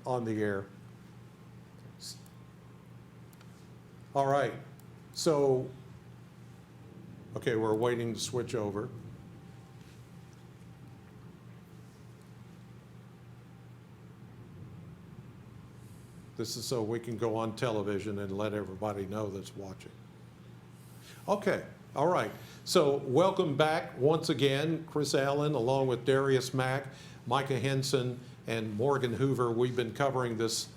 on the air. All right, so, okay, we're waiting to switch over. This is so we can go on television and let everybody know that's watching. Okay, all right. So welcome back once again, Chris Allen, along with Darius Mack, Micah Henson, and Morgan Hoover. We've been covering this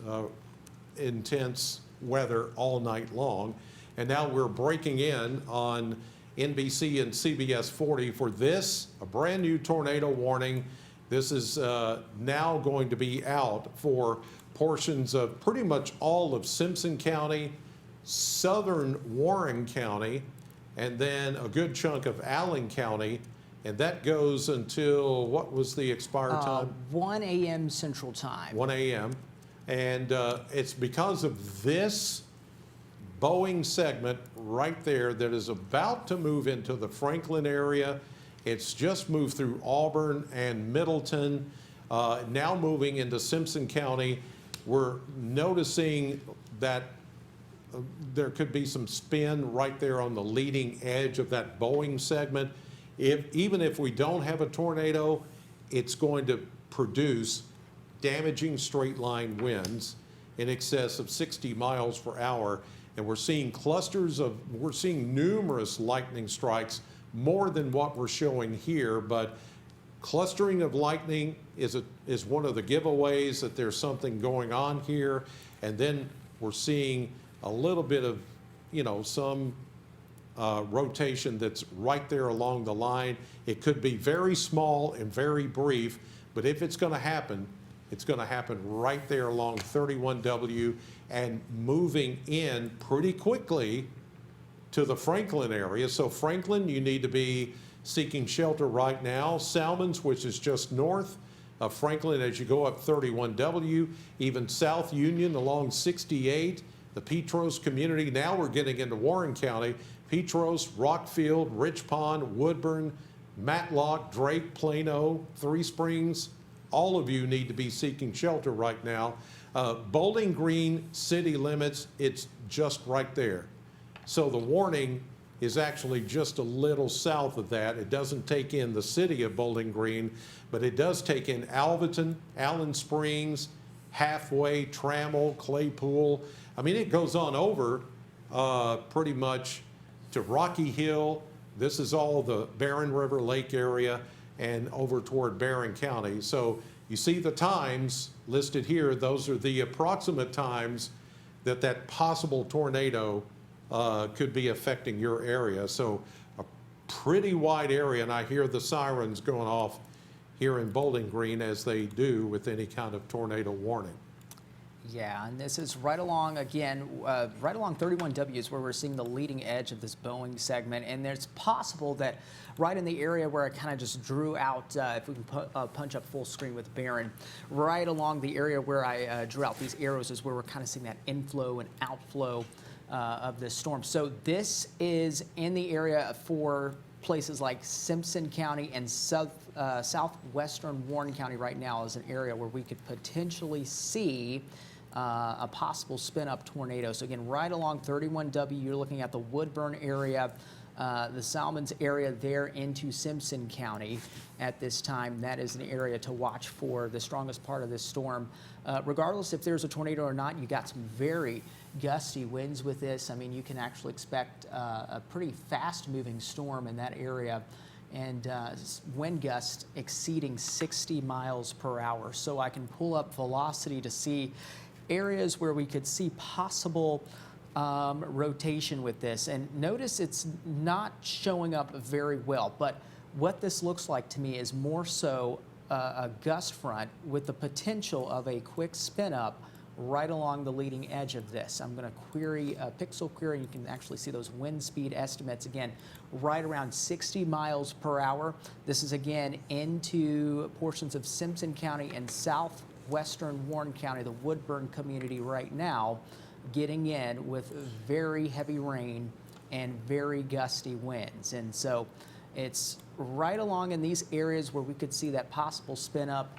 intense weather all night long. And now we're breaking in on NBC and CBS 40 for this, a brand new tornado warning. This is now going to be out for portions of pretty much all of Simpson County, southern Warren County, and then a good chunk of Allen County. And that goes until, what was the expire time? 1 a.m. Central Time. 1 a.m. And it's because of this Boeing segment right there that is about to move into the Franklin area. It's just moved through Auburn and Middleton, now moving into Simpson County. We're noticing that there could be some spin right there on the leading edge of that Boeing segment. Even if we don't have a tornado, it's going to produce damaging straight line winds in excess of 60 miles per hour. And we're seeing we're seeing numerous lightning strikes, more than what we're showing here, but clustering of lightning is one of the giveaways that there's something going on here. And then we're seeing a little bit of, some rotation that's right there along the line. It could be very small and very brief, but if it's going to happen, it's going to happen right there along 31W and moving in pretty quickly to the Franklin area. So Franklin, you need to be seeking shelter right now. Salmons, which is just north of Franklin as you go up 31W, even South Union along 68, the Petros community. Now we're getting into Warren County. Petros, Rockfield, Rich Pond, Woodburn, Matlock, Drake, Plano, Three Springs. All of you need to be seeking shelter right now. Bowling Green city limits, it's just right there. So the warning is actually just a little south of that. It doesn't take in the city of Bowling Green, but it does take in Alvaton, Allen Springs, Halfway, Trammell, Claypool. I mean, it goes on over pretty much to Rocky Hill. This is all the Barron River Lake area and over toward Barron County. So you see the times listed here. Those are the approximate times that possible tornado could be affecting your area. So a pretty wide area, and I hear the sirens going off here in Bowling Green as they do with any kind of tornado warning. Yeah, and this is right along, again, right along 31W is where we're seeing the leading edge of this Boeing segment. And it's possible that right in the area where I kind of just drew out, if we can punch up full screen with Barron, right along the area where I drew out these arrows is where we're kind of seeing that inflow and outflow of this storm. So this is in the area for places like Simpson County and southwestern Warren County right now is an area where we could potentially see a possible spin-up tornado. So again, right along 31W, you're looking at the Woodburn area, the Salmons area there into Simpson County at this time. That is an area to watch for the strongest part of this storm. Regardless if there's a tornado or not, you got some very gusty winds with this. I mean, you can actually expect a pretty fast-moving storm in that area, and wind gusts exceeding 60 miles per hour. So I can pull up velocity to see areas where we could see possible rotation with this. And notice it's not showing up very well, but what this looks like to me is more so a gust front with the potential of a quick spin up right along the leading edge of this. I'm going to query a pixel query. You can actually see those wind speed estimates again, right around 60 miles per hour. This is again into portions of Simpson County and southwestern Warren County, the Woodburn community right now, getting in with very heavy rain and very gusty winds. And so it's right along in these areas where we could see that possible spin up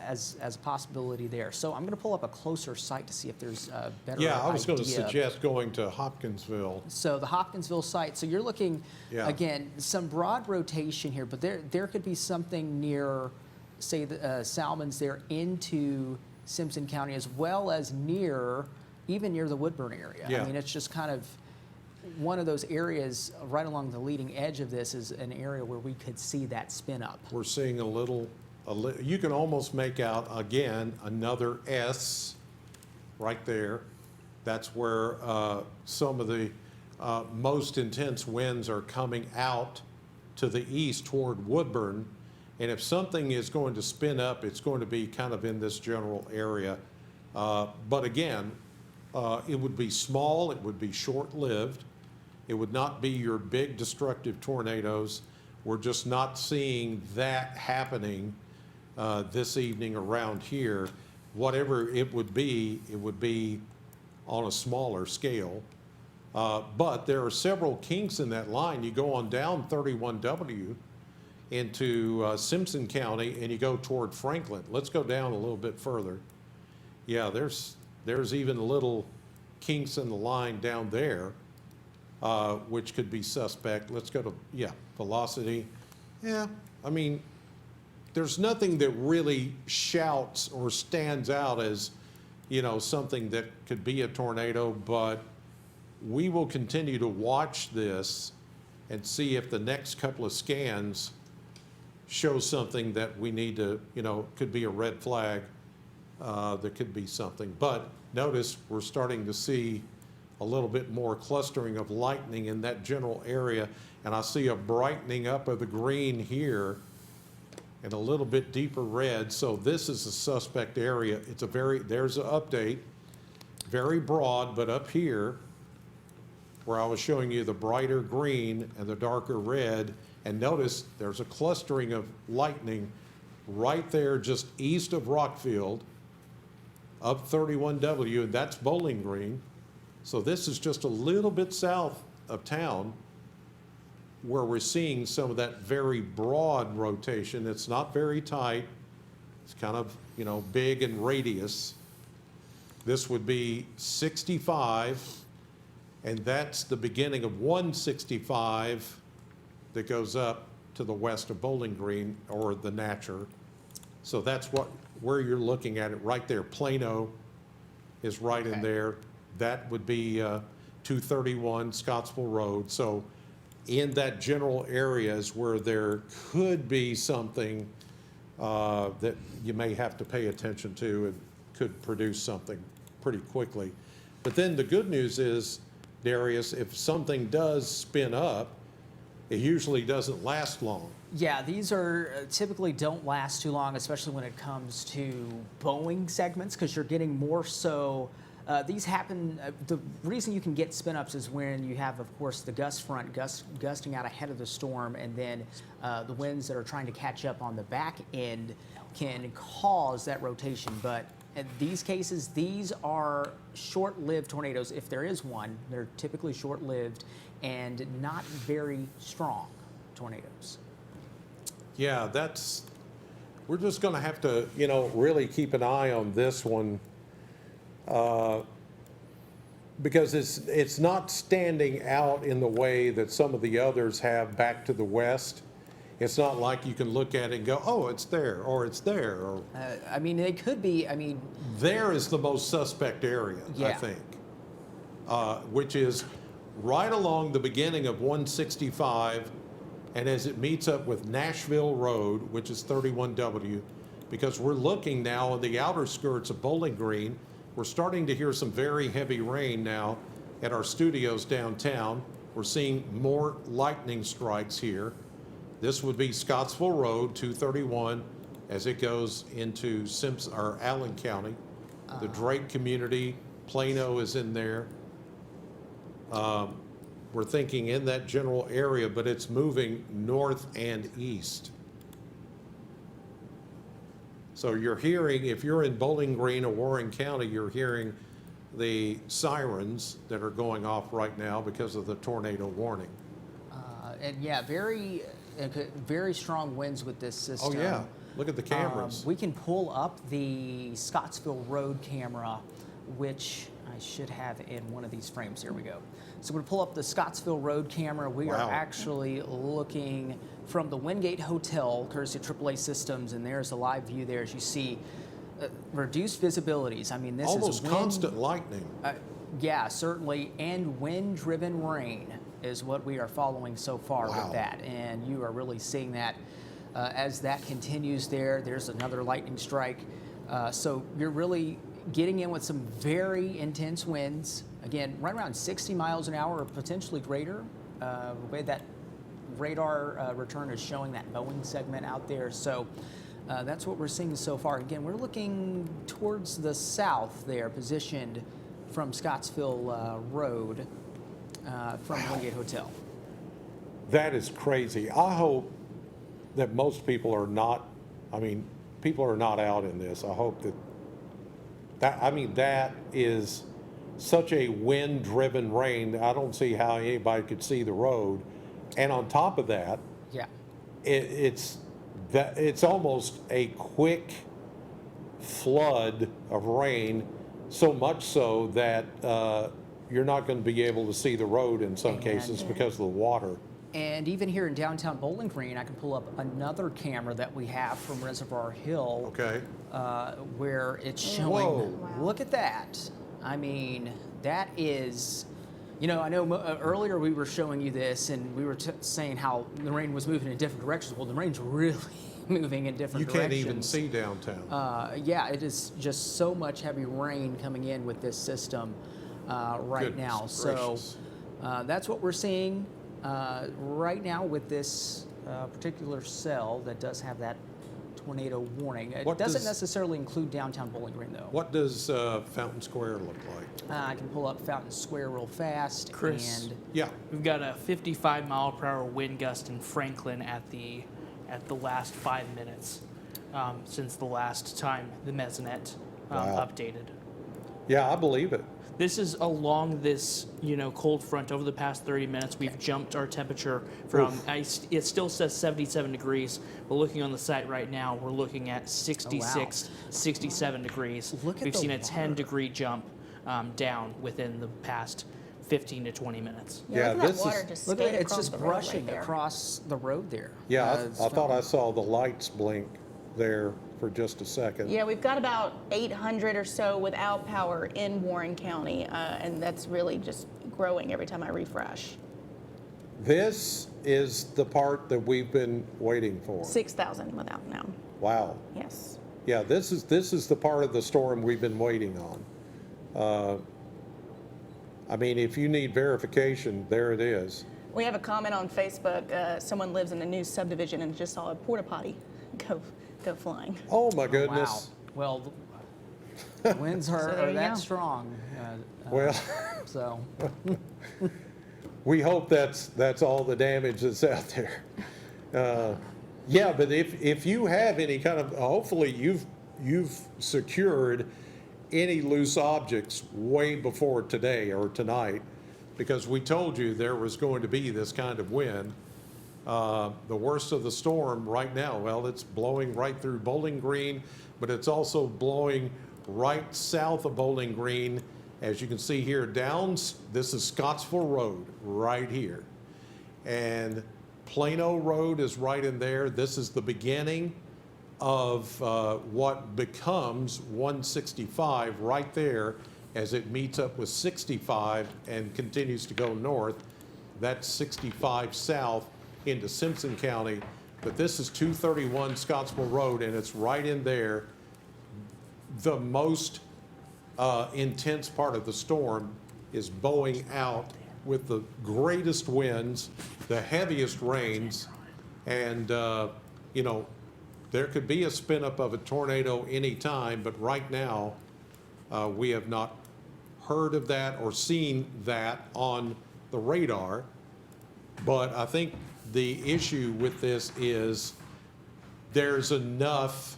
as a possibility there. So I'm going to pull up a closer site to see if there's a better Yeah, I was going to idea. suggest going to Hopkinsville. So the Hopkinsville site, so you're looking, Yeah. again, some broad rotation here, but there could be something near, say, the Salmons there into Simpson County, as well as even near the Woodburn area. Yeah. I mean, it's just kind of one of those areas right along the leading edge of this is an area where we could see that spin up. We're seeing you can almost make out, again, another S right there. That's where some of the most intense winds are coming out to the east toward Woodburn. And if something is going to spin up, it's going to be kind of in this general area. But again, it would be small, it would be short-lived. It would not be your big destructive tornadoes. We're just not seeing that happening this evening around here. Whatever it would be on a smaller scale. But there are several kinks in that line. You go on down 31W into Simpson County and you go toward Franklin. Let's go down a little bit further. Yeah, there's even little kinks in the line down there, which could be suspect. Let's go to, velocity. Yeah, I mean, there's nothing that really shouts or stands out as, something that could be a tornado, but we will continue to watch this and see if the next couple of scans show something that we need to, could be a red flag. There could be something. But notice we're starting to see a little bit more clustering of lightning in that general area. And I see a brightening up of the green here and a little bit deeper red. So this is a suspect area. There's an update, very broad, but up here where I was showing you the brighter green and the darker red, and notice there's a clustering of lightning right there just east of Rockfield, up 31W, and that's Bowling Green. So this is just a little bit south of town where we're seeing some of that very broad rotation. It's not very tight. It's kind of, big in radius. This would be 65, and that's the beginning of 165 that goes up to the west of Bowling Green, or the Natcher. So that's where you're looking at it right there. Plano is right in there. That would be 231 Scottsville Road. So in that general area is where there could be something that you may have to pay attention to and could produce something pretty quickly. But then the good news is, Darius, if something does spin up, it usually doesn't last long. Yeah, these are typically don't last too long, especially when it comes to bowing segments, because you're getting more so. These happen, the reason you can get spin-ups is when you have, of course, the gust front gusting out ahead of the storm, and then the winds that are trying to catch up on the back end can cause that rotation. But in these cases, these are short-lived tornadoes. If there is one, they're typically short-lived and not very strong tornadoes. Yeah, we're just going to have to, really keep an eye on this one. Because it's not standing out in the way that some of the others have back to the west. It's not like you can look at it and go, oh, it's there, or it's there. Or They could be, there is the most suspect area, I Yeah. think, which is right along the beginning of 165, and as it meets up with Nashville Road, which is 31W, because we're looking now on the outer skirts of Bowling Green. We're starting to hear some very heavy rain now at our studios downtown. We're seeing more lightning strikes here. This would be Scottsville Road, 231, as it goes into Simpson or Allen County. The Drake community, Plano is in there. We're thinking in that general area, but it's moving north and east. So you're hearing, if you're in Bowling Green or Warren County, you're hearing the sirens that are going off right now because of the tornado warning. And yeah, very strong winds with this system. Oh, yeah. Look at the cameras. We can pull up the Scottsville Road camera, which I should have in one of these frames. Here we go. So we're going to pull up the Scottsville Road camera. We Wow. are actually looking from the Wingate Hotel, courtesy of AAA Systems, and there's a live view there as you see reduced visibilities. I mean, this Almost is wind, constant lightning. yeah, certainly, and wind-driven rain is what we are following so far Wow. with that, and you are really seeing that as that continues there. There's another lightning strike, so you're really getting in with some very intense winds. Again, right around 60 miles an hour or potentially greater. The way that radar return is showing that Boeing segment out there. So that's what we're seeing so far. Again, we're looking towards the south there, positioned from Scottsville Road from the Wingate Hotel. That is crazy. I hope that most people are not, I mean, people are not out in this. I hope that is such a wind-driven rain. I don't see how anybody could see the road. And on top of that, Yeah. it's almost a quick flood of rain, so much so that you're not going to be able to see the road in some cases because of the water. And even here in downtown Bowling Green, I can pull up another camera that we have from Reservoir Hill, Okay. where it's showing. Whoa. Look at that. I mean, that is, you know, I know earlier we were showing you this and we were saying how the rain was moving in different directions. Well, the rain's really moving in different You directions. can't even see downtown. Yeah, it is just so much heavy rain coming in with this system right Goodness now. gracious. So that's what we're seeing right now with this particular cell that does have that tornado warning. It What doesn't does- necessarily include downtown Bowling Green, though. What does Fountain Square look like? I can pull up Fountain Square real fast. Chris. And Yeah. We've got a 55-mile-per-hour wind gust in Franklin at the last 5 minutes since the last time the mesonet Wow. updated. Yeah, I believe it. This is along this, cold front. Over the past 30 minutes, we've jumped our temperature from, it still says 77 degrees, but looking on the site right now, we're looking at 66, 67 degrees. Look at We've the seen a water. 10-degree jump down within the past 15 to 20 minutes. Yeah, look at this that water is- just look at skate it, it's across just the road right brushing there. across the road there. Yeah, It's I thought I fountain. saw the lights blink there for just a second. Yeah, we've got about 800 or so without power in Warren County, and that's really just growing every time I refresh. This is the part that we've been waiting for. 6,000 without now. Wow. Yes. Yeah, this is the part of the storm we've been waiting on. I mean, if you need verification, there it is. We have a comment on Facebook. Someone lives in a new subdivision and just saw a porta potty go flying. Oh my goodness. Wow. Well, the winds So are, there are you that go. strong. Well, So, we hope that's all the damage that's out there. Yeah, but if you have any kind of, hopefully you've secured any loose objects way before today or tonight, because we told you there was going to be this kind of wind. The worst of the storm right now, well, it's blowing right through Bowling Green, but it's also blowing right south of Bowling Green. As you can see here, this is Scottsville Road right here. And Plano Road is right in there. This is the beginning of what becomes 165 right there as it meets up with 65 and continues to go north. That's 65 south into Simpson County. But this is 231 Scottsville Road, and it's right in there. The most intense part of the storm is bowing out with the greatest winds, the heaviest rains, and there could be a spin up of a tornado anytime, but right now we have not heard of that or seen that on the radar. But I think the issue with this is there's enough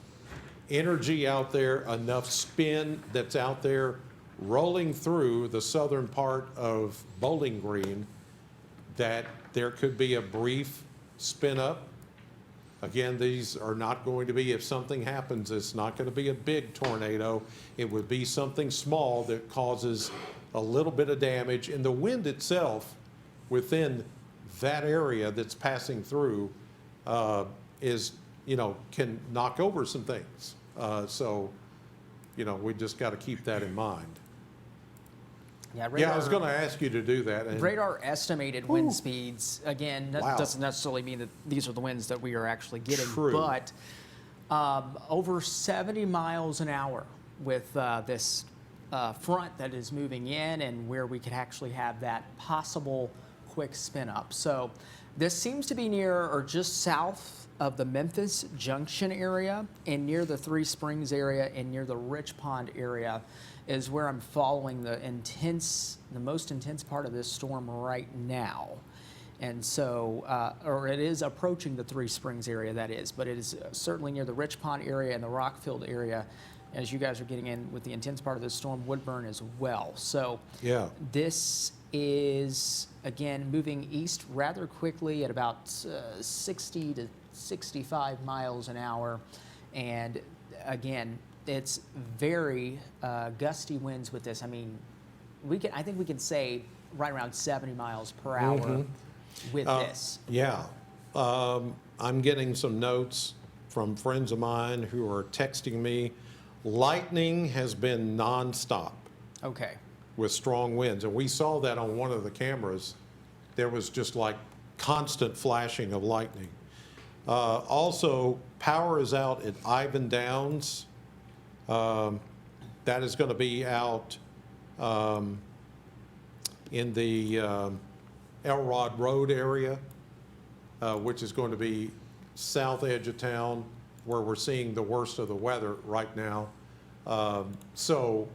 energy out there, enough spin that's out there rolling through the southern part of Bowling Green that there could be a brief spin up Again, these are not going to be, if something happens, it's not going to be a big tornado. It would be something small that causes a little bit of damage. And the wind itself within that area that's passing through is, can knock over some things. So, we just got to keep that in mind. Yeah, Yeah, I was going to ask you to do that. And radar estimated wind speeds, again, that Wow. doesn't necessarily mean that these are the winds that we are actually getting, True. but over 70 miles an hour with this front that is moving in, and where we could actually have that possible quick spin up. So this seems to be near or just south of the Memphis Junction area, and near the Three Springs area, and near the Rich Pond area is where I'm following the most intense part of this storm right now. And so, or it is approaching the Three Springs area, that is, but it is certainly near the Rich Pond area and the Rockfield area, as you guys are getting in with the intense part of this storm, Woodburn as well. So yeah, this is, again, moving east rather quickly at about 60 to 65 miles an hour. And again, it's very gusty winds with this. I mean, I think we can say right around 70 miles per hour with this. yeah. I'm getting some notes from friends of mine who are texting me. Lightning has been nonstop Okay. with strong winds, and we saw that on one of the cameras. There was just like constant flashing of lightning. Also, power is out at Ivan Downs. That is going to be out in the Elrod Road area, which is going to be south edge of town, where we're seeing the worst of the weather right now. So,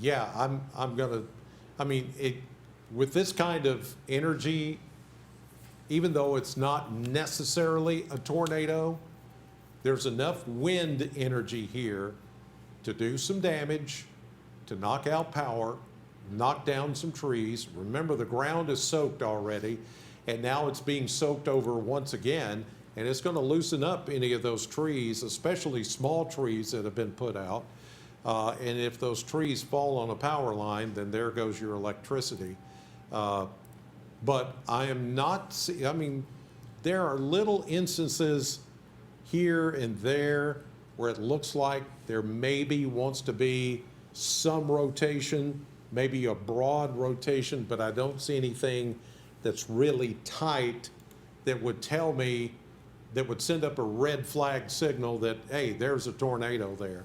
yeah, I'm going to, I mean, with this kind of energy, even though it's not necessarily a tornado, there's enough wind energy here to do some damage, to knock out power, knock down some trees. Remember, the ground is soaked already, and now it's being soaked over once again, and it's going to loosen up any of those trees, especially small trees that have been put out. And if those trees fall on a power line, then there goes your electricity. But I am not, I mean, there are little instances here and there where it looks like there maybe wants to be some rotation, maybe a broad rotation, but I don't see anything that's really tight that would tell me, that would send up a red flag signal that, hey, there's a tornado there.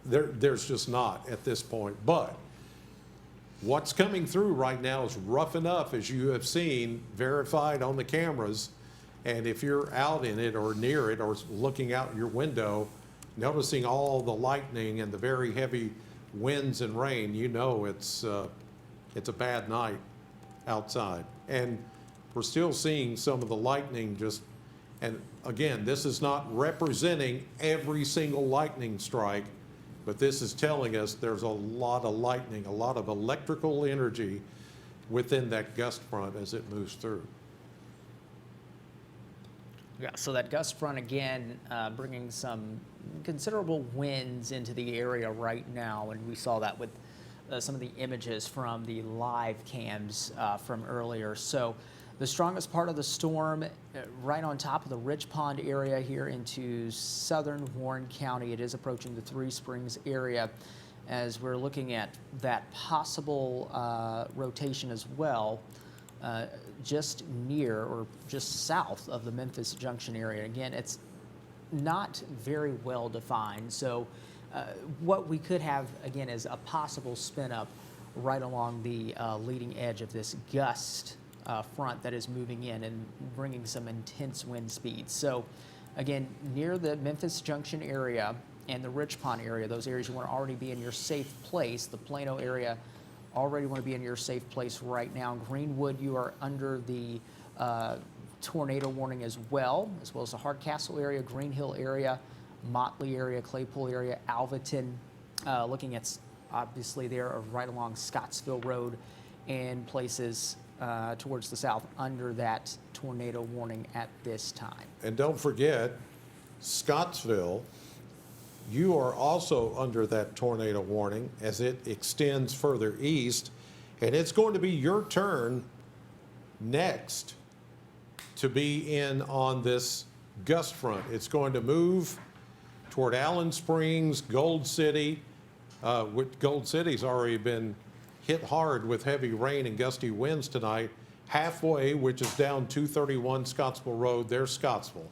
There's just not at this point. But what's coming through right now is rough enough, as you have seen, verified on the cameras. And if you're out in it or near it or looking out your window, noticing all the lightning and the very heavy winds and rain, you know it's a bad night outside. And we're still seeing some of the lightning just, and again, this is not representing every single lightning strike, but this is telling us there's a lot of lightning, a lot of electrical energy within that gust front as it moves through. Yeah, so that gust front again, bringing some considerable winds into the area right now, and we saw that with some of the images from the live cams from earlier. So the strongest part of the storm right on top of the Rich Pond area here into southern Warren County. It is approaching the Three Springs area as we're looking at that possible rotation as well. Just near or just south of the Memphis Junction area. Again, it's not very well defined. So what we could have, again, is a possible spin up right along the leading edge of this gust front that is moving in and bringing some intense wind speeds. So again, near the Memphis Junction area and the Rich Pond area, those areas you want to already be in your safe place. The Plano area, already want to be in your safe place right now. Greenwood, you are under the tornado warning as well as the Hardcastle area, Green Hill area, Motley area, Claypool area, Alvaton. Looking at, obviously, there right along Scottsville Road and places towards the south under that tornado warning at this time. And don't forget, Scottsville, you are also under that tornado warning as it extends further east. And it's going to be your turn next to be in on this gust front. It's going to move toward Allen Springs, Gold City. Gold City's already been hit hard with heavy rain and gusty winds tonight. Halfway, which is down 231 Scottsville Road, there's Scottsville.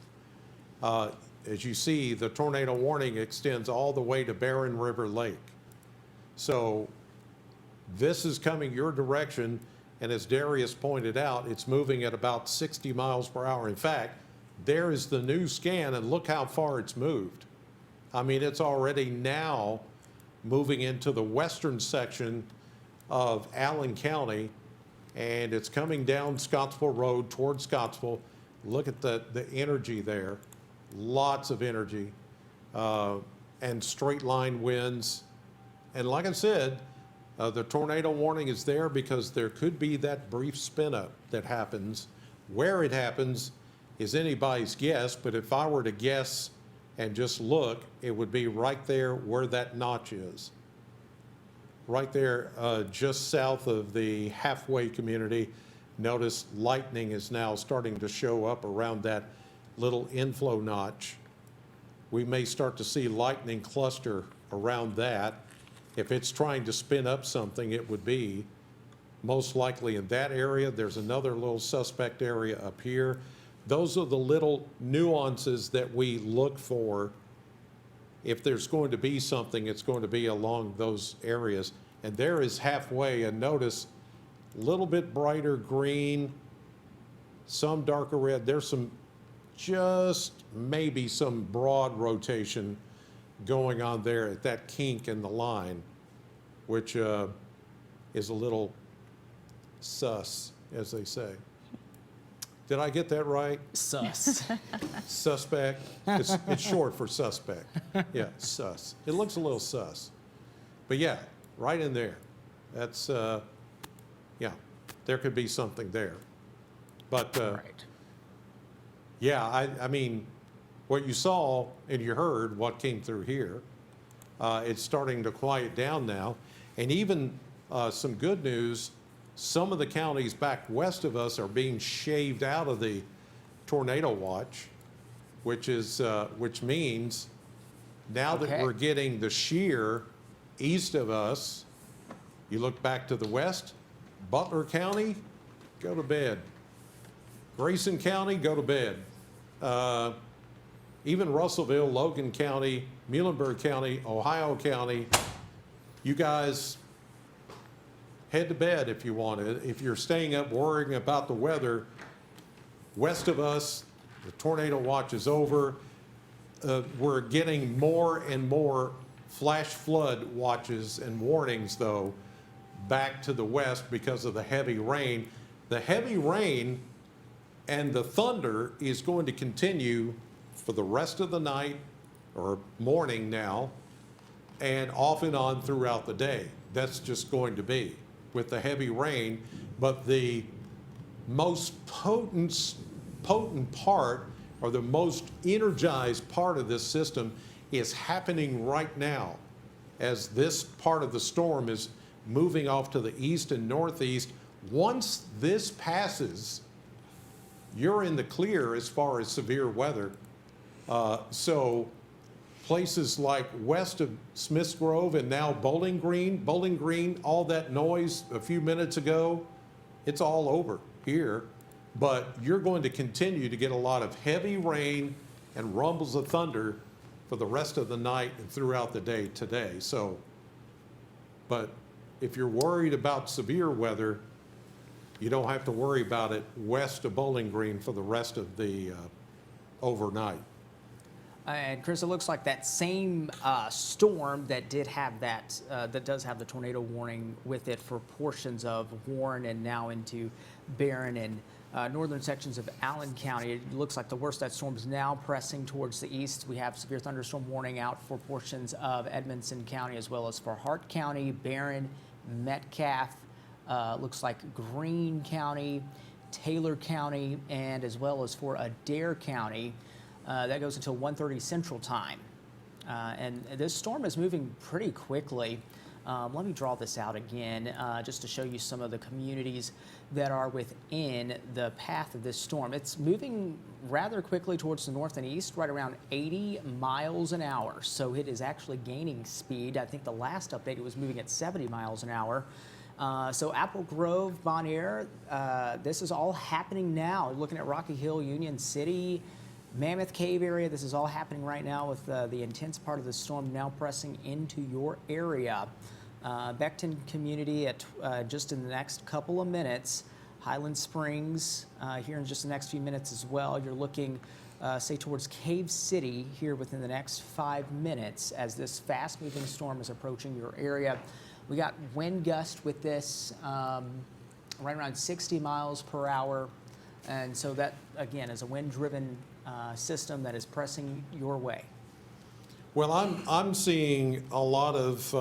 As you see, the tornado warning extends all the way to Barren River Lake. So this is coming your direction, and as Darius pointed out, it's moving at about 60 miles per hour. In fact, there is the new scan, and look how far it's moved. I mean, it's already now moving into the western section of Allen County, and it's coming down Scottsville Road toward Scottsville. Look at the energy there. Lots of energy and straight line winds. And like I said, the tornado warning is there because there could be that brief spin up that happens. Where it happens is anybody's guess, but if I were to guess and just look, it would be right there where that notch is. Right there, just south of the halfway community. Notice lightning is now starting to show up around that little inflow notch. We may start to see lightning cluster around that. If it's trying to spin up something, it would be most likely in that area. There's another little suspect area up here. Those are the little nuances that we look for. If there's going to be something, it's going to be along those areas. And there is halfway, and notice a little bit brighter green, some darker red. There's some, just maybe some broad rotation going on there at that kink in the line, which is a little sus, as they say. Did I get that right? Sus. Suspect. It's short for suspect. Yeah, sus. It looks a little sus. But yeah, right in there. That's, yeah, there could be something there. But Right. yeah, I mean, what you saw and you heard, what came through here, it's starting to quiet down now. And even some good news, some of the counties back west of us are being shaved out of the tornado watch, which means now that Okay. we're getting the shear east of us, you look back to the west, Butler County, go to bed. Grayson County, go to bed. Even Russellville, Logan County, Muhlenberg County, Ohio County, you guys head to bed if you want to. If you're staying up worrying about the weather, west of us, the tornado watch is over. We're getting more and more flash flood watches and warnings, though, back to the west because of the heavy rain. The heavy rain and the thunder is going to continue for the rest of the night or morning now and off and on throughout the day. That's just going to be with the heavy rain. But the most potent part, or the most energized part of this system, is happening right now as this part of the storm is moving off to the east and northeast. Once this passes, you're in the clear as far as severe weather. So places like west of Smiths Grove and now Bowling Green, all that noise a few minutes ago, it's all over here. But you're going to continue to get a lot of heavy rain and rumbles of thunder for the rest of the night and throughout the day today. So, but if you're worried about severe weather, you don't have to worry about it west of Bowling Green for the rest of the overnight. And Chris, it looks like that same storm that did have that does have the tornado warning with it for portions of Warren and now into Barron and northern sections of Allen County. It looks like the worst of that storm is now pressing towards the east. We have severe thunderstorm warning out for portions of Edmonson County as well as for Hart County, Barron, Metcalfe, looks like Greene County, Taylor County, and as well as for Adair County. That goes until 1:30 Central Time. And this storm is moving pretty quickly. Let me draw this out again just to show you some of the communities that are within the path of this storm. It's moving rather quickly towards the north and east, right around 80 miles an hour. So it is actually gaining speed. I think the last update it was moving at 70 miles an hour. So Apple Grove, Bon Air, this is all happening now. Looking at Rocky Hill, Union City, Mammoth Cave area, this is all happening right now with the intense part of the storm now pressing into your area. Beckton community at just in the next couple of minutes. Highland Springs here in just the next few minutes as well. You're looking, say, towards Cave City here within the next 5 minutes as this fast-moving storm is approaching your area. We got wind gust with this right around 60 miles per hour. And so that, again, is a wind-driven system that is pressing your way. Well, I'm seeing a lot of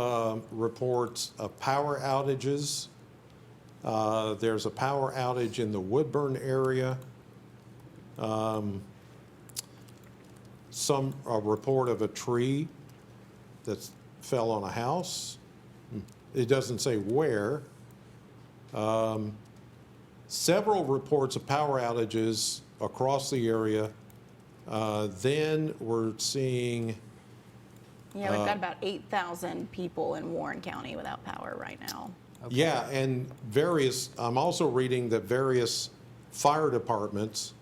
reports of power outages. There's a power outage in the Woodburn area. A report of a tree that fell on a house. It doesn't say where. Several reports of power outages across the area. Then we're seeing Yeah, we've got about 8,000 people in Warren County without power right now. Okay. yeah, and I'm also reading that various fire departments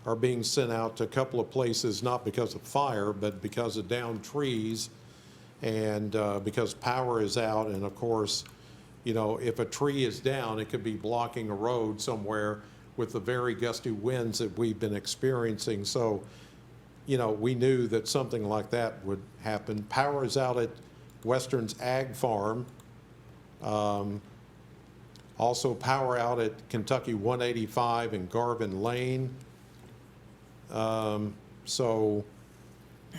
are being sent out to a couple of places, not because of fire, but because of downed trees and because power is out. And of course, you know, if a tree is down, it could be blocking a road somewhere with the very gusty winds that we've been experiencing. So, you know, we knew that something like that would happen. Power is out at Western's Ag Farm. Also power out at Kentucky 185 and Garvin Lane. So,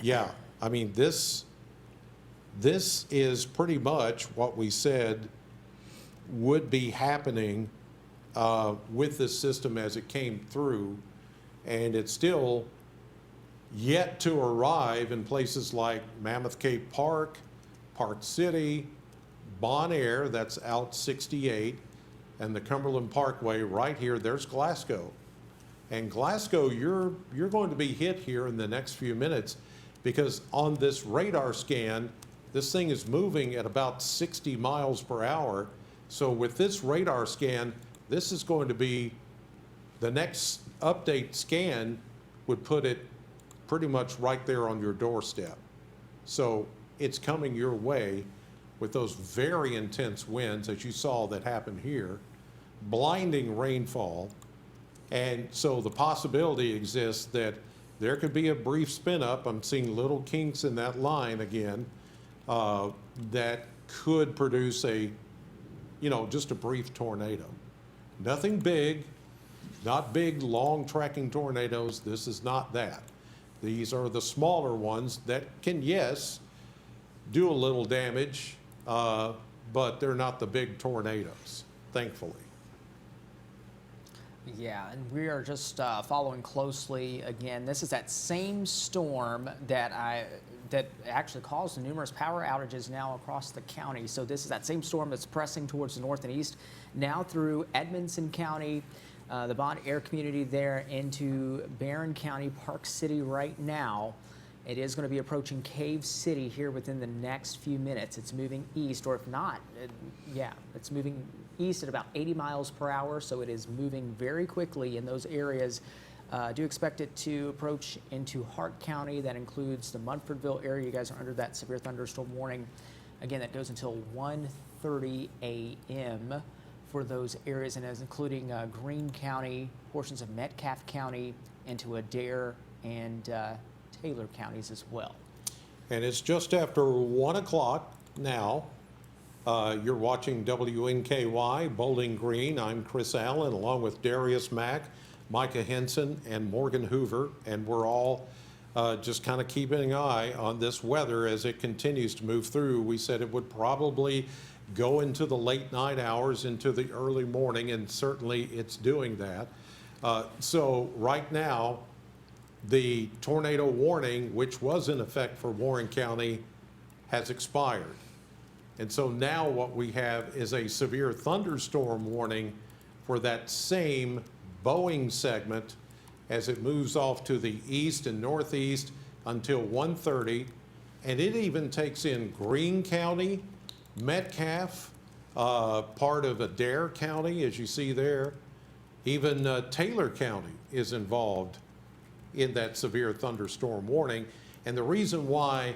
yeah, I mean, this is pretty much what we said would be happening with this system as it came through. And it's still yet to arrive in places like Mammoth Cave Park, Park City, Bon Air, that's out 68, and the Cumberland Parkway right here. There's Glasgow. And Glasgow, you're going to be hit here in the next few minutes because on this radar scan, this thing is moving at about 60 miles per hour. So with this radar scan, this is going to be the next update scan would put it pretty much right there on your doorstep. So it's coming your way with those very intense winds, as you saw that happened here, blinding rainfall. And so the possibility exists that there could be a brief spin up. I'm seeing little kinks in that line again that could produce just a brief tornado. Nothing big, not big, long tracking tornadoes. This is not that. These are the smaller ones that can, yes, do a little damage, but they're not the big tornadoes, thankfully. Yeah, and we are just following closely. Again, this is that same storm that actually caused numerous power outages now across the county. So this is that same storm that's pressing towards the north and east, now through Edmonson County, the Bon Air community there into Barron County, Park City right now. It is going to be approaching Cave City here within the next few minutes. It's moving east, or if not, it's moving east at about 80 miles per hour, so it is moving very quickly in those areas. Do expect it to approach into Hart County. That includes the Munfordville area. You guys are under that severe thunderstorm warning. Again, that goes until 1:30 a.m. for those areas, and is including Greene County, portions of Metcalfe County, into Adair and Taylor counties as well. And it's just after 1 o'clock now. You're watching WNKY, Bowling Green. I'm Chris Allen, along with Darius Mack, Micah Henson, and Morgan Hoover, and we're all just kind of keeping an eye on this weather as it continues to move through. We said it would probably go into the late night hours, into the early morning, and certainly it's doing that. So right now, the tornado warning, which was in effect for Warren County, has expired. And so now what we have is a severe thunderstorm warning for that same Boeing segment as it moves off to the east and northeast until 1:30. And it even takes in Greene County, Metcalfe, part of Adair County, as you see there. Even Taylor County is involved in that severe thunderstorm warning. And the reason why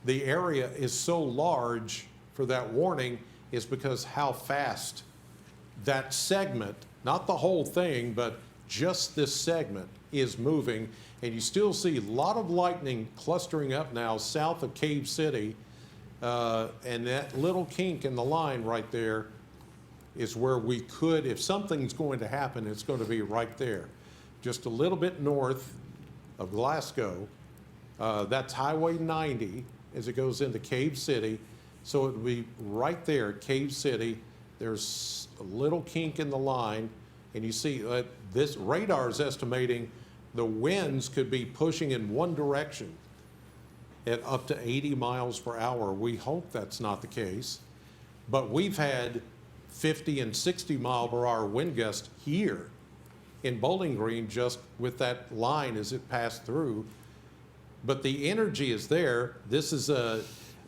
the area is so large for that warning is because how fast that segment, not the whole thing, but just this segment is moving. And you still see a lot of lightning clustering up now south of Cave City. And that little kink in the line right there is where we could, if something's going to happen, it's going to be right there. Just a little bit north of Glasgow. That's Highway 90 as it goes into Cave City. So it would be right there at Cave City. There's a little kink in the line, and you see this radar is estimating the winds could be pushing in one direction at up to 80 miles per hour. We hope that's not the case, but we've had 50 and 60 mile per hour wind gusts here in Bowling Green just with that line as it passed through. But the energy is there. This is a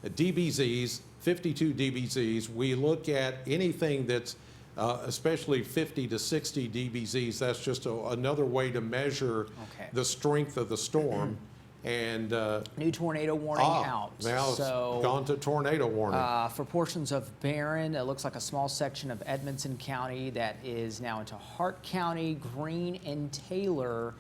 DBZs, 52 DBZs. We look at anything that's especially 50 to 60 DBZs. That's just another way to measure the strength of the storm. And new tornado warning out. Now it's gone to tornado warning. For portions of Barron, it looks like a small section of Edmonson County that is now into Hart County, Greene, and Taylor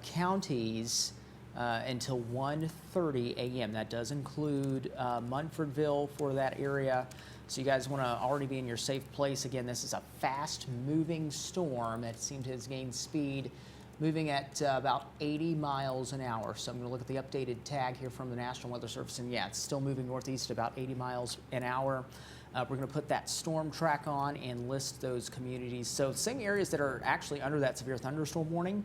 counties until 1:30 a.m. That does include Munfordville for that area. So you guys want to already be in your safe place. Again, this is a fast-moving storm that seems to have gained speed, moving at about 80 miles an hour. So I'm going to look at the updated tag here from the National Weather Service, and yeah, it's still moving northeast at about 80 miles an hour. We're going to put that storm track on and list those communities. So same areas that are actually under that severe thunderstorm warning,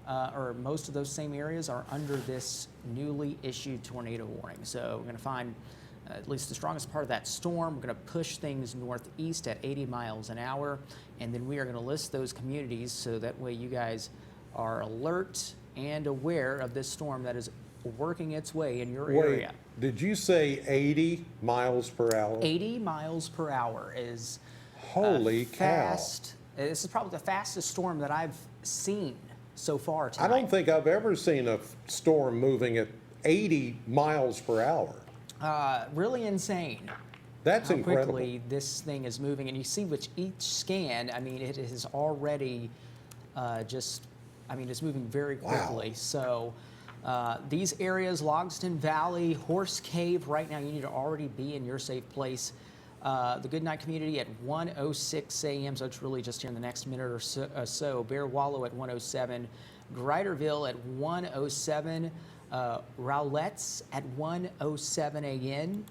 or most of those same areas are under this newly issued tornado warning. So we're going to find at least the strongest part of that storm. We're going to push things northeast at 80 miles an hour, and then we are going to list those communities so that way you guys are alert and aware of this storm that is working its way in your area. Did you say 80 miles per hour? 80 miles per hour is Holy cow. This is probably the fastest storm that I've seen so far tonight. I don't think I've ever seen a storm moving at 80 miles per hour. Really insane. That's how incredible. quickly this thing is moving, and you see which each scan, I mean, it is already it's moving very quickly. Wow. So these areas, Logsdon Valley, Horse Cave, right now you need to already be in your safe place. The Goodnight community at 1:06 a.m., so it's really just here in the next minute or so. Bear Wallow at 1:07, Griderville at 1:07, Rowlettes at 1:07 a.m.,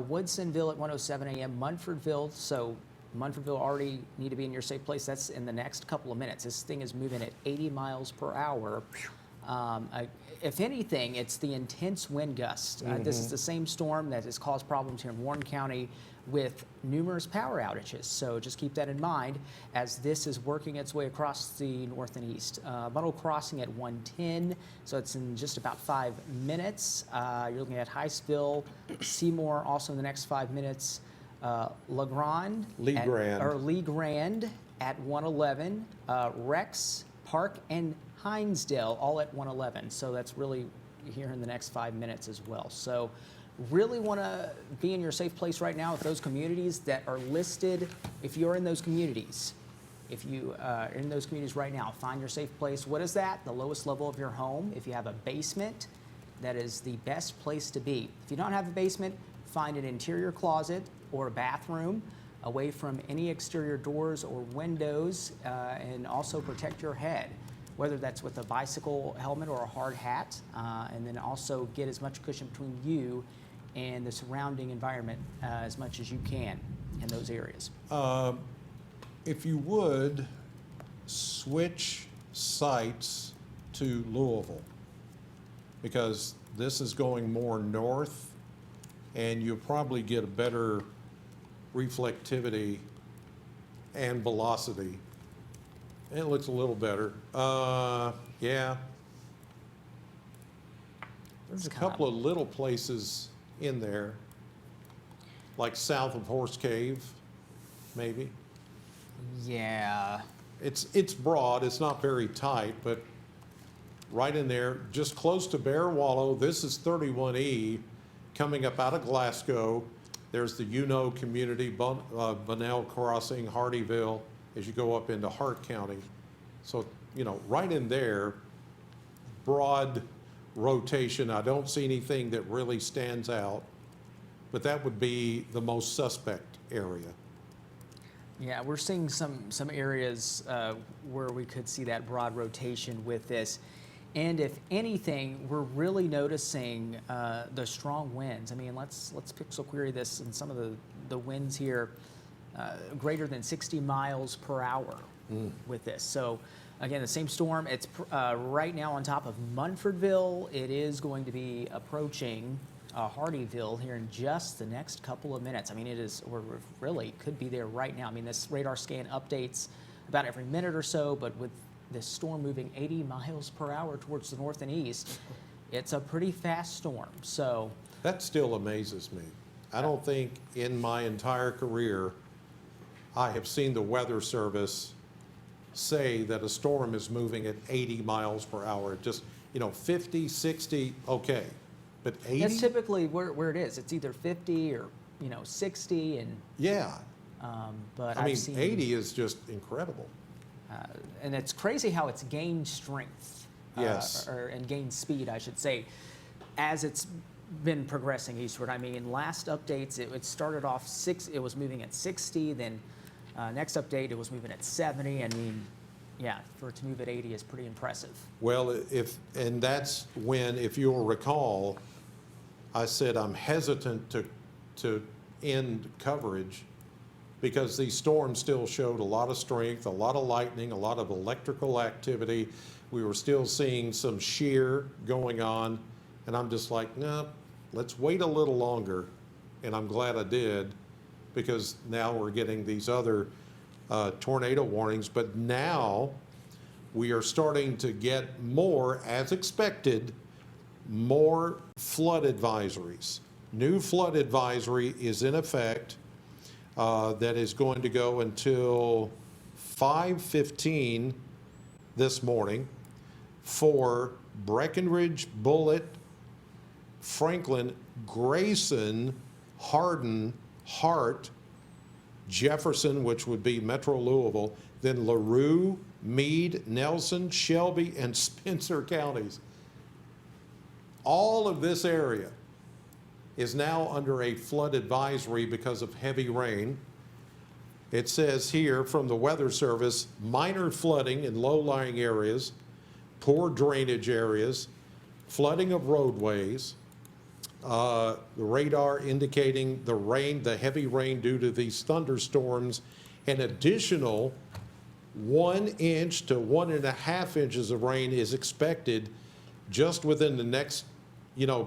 Woodsonville at 1:07 a.m., Munfordville, so Munfordville already need to be in your safe place. That's in the next couple of minutes. This thing is moving at 80 miles per hour. If anything, it's the intense wind gust. This is the same storm that has caused problems here in Warren County with numerous power outages. So just keep that in mind as this is working its way across the north and east. Bundle Crossing at 1:10, so it's in just about 5 minutes. You're looking at Hiceville, Seymour also in the next 5 minutes. Lee Grand at 1:11, Rex, Park, and Hinesdale all at 1:11. So that's really here in the next 5 minutes as well. So really want to be in your safe place right now with those communities that are listed. If you're in those communities, if you are in those communities right now, find your safe place. What is that? The lowest level of your home. If you have a basement, that is the best place to be. If you don't have a basement, find an interior closet or a bathroom away from any exterior doors or windows, and also protect your head. whether that's with a bicycle helmet or a hard hat, and then also get as much cushion between you and the surrounding environment as much as you can in those areas. If you would, switch sites to Louisville, because this is going more north, and you'll probably get a better reflectivity and velocity. And it looks a little better. Yeah. There's a couple of little places in there, like south of Horse Cave, maybe. Yeah. It's broad, it's not very tight, but right in there, just close to Bear Wallow. This is 31E coming up out of Glasgow. There's the community, Bunnell Crossing, Hardyville, as you go up into Hart County. So, right in there, broad rotation. I don't see anything that really stands out, but that would be the most suspect area. Yeah, we're seeing some areas where we could see that broad rotation with this. And if anything, we're really noticing the strong winds. I mean, let's pixel query this and some of the winds here, greater than 60 miles per hour with this. So again, the same storm, it's right now on top of Munfordville. It is going to be approaching Hardyville here in just the next couple of minutes. I mean, we're really could be there right now. I mean, this radar scan updates about every minute or so, but with this storm moving 80 miles per hour towards the north and east, it's a pretty fast storm. So that still amazes me. I don't think in my entire career I have seen the Weather Service say that a storm is moving at 80 miles per hour. Just, 50, 60, okay. But 80? that's typically where it is. It's either 50 or, 60. And Yeah. but I I've mean, seen 80 is just incredible. and it's crazy how it's gained strength. Yes. And gained speed, I should say, as it's been progressing eastward. I mean, last updates, it started off it was moving at 60, then next update, it was moving at 70. I mean, yeah, for it to move at 80 is pretty impressive. Well, and that's when, if you'll recall, I said I'm hesitant to end coverage because these storms still showed a lot of strength, a lot of lightning, a lot of electrical activity. We were still seeing some shear going on, and I'm just like, no, let's wait a little longer. And I'm glad I did, because now we're getting these other tornado warnings. But now we are starting to get more, as expected, more flood advisories. New flood advisory is in effect that is going to go until 5:15 this morning for Breckenridge, Bullitt, Franklin, Grayson, Hardin, Hart, Jefferson, which would be Metro Louisville, then LaRue, Meade, Nelson, Shelby, and Spencer counties. All of this area is now under a flood advisory because of heavy rain. It says here from the Weather Service, minor flooding in low-lying areas, poor drainage areas, flooding of roadways, the radar indicating the heavy rain due to these thunderstorms, an additional 1 inch to 1.5 inches of rain is expected just within the next,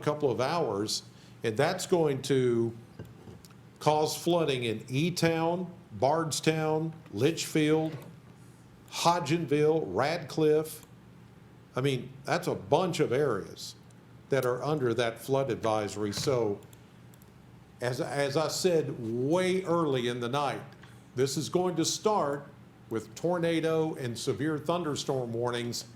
couple of hours. And that's going to cause flooding in E-Town, Bardstown, Litchfield, Hodgenville, Radcliffe. I mean, that's a bunch of areas that are under that flood advisory. So as I said way early in the night, this is going to start with tornado and severe thunderstorm warnings.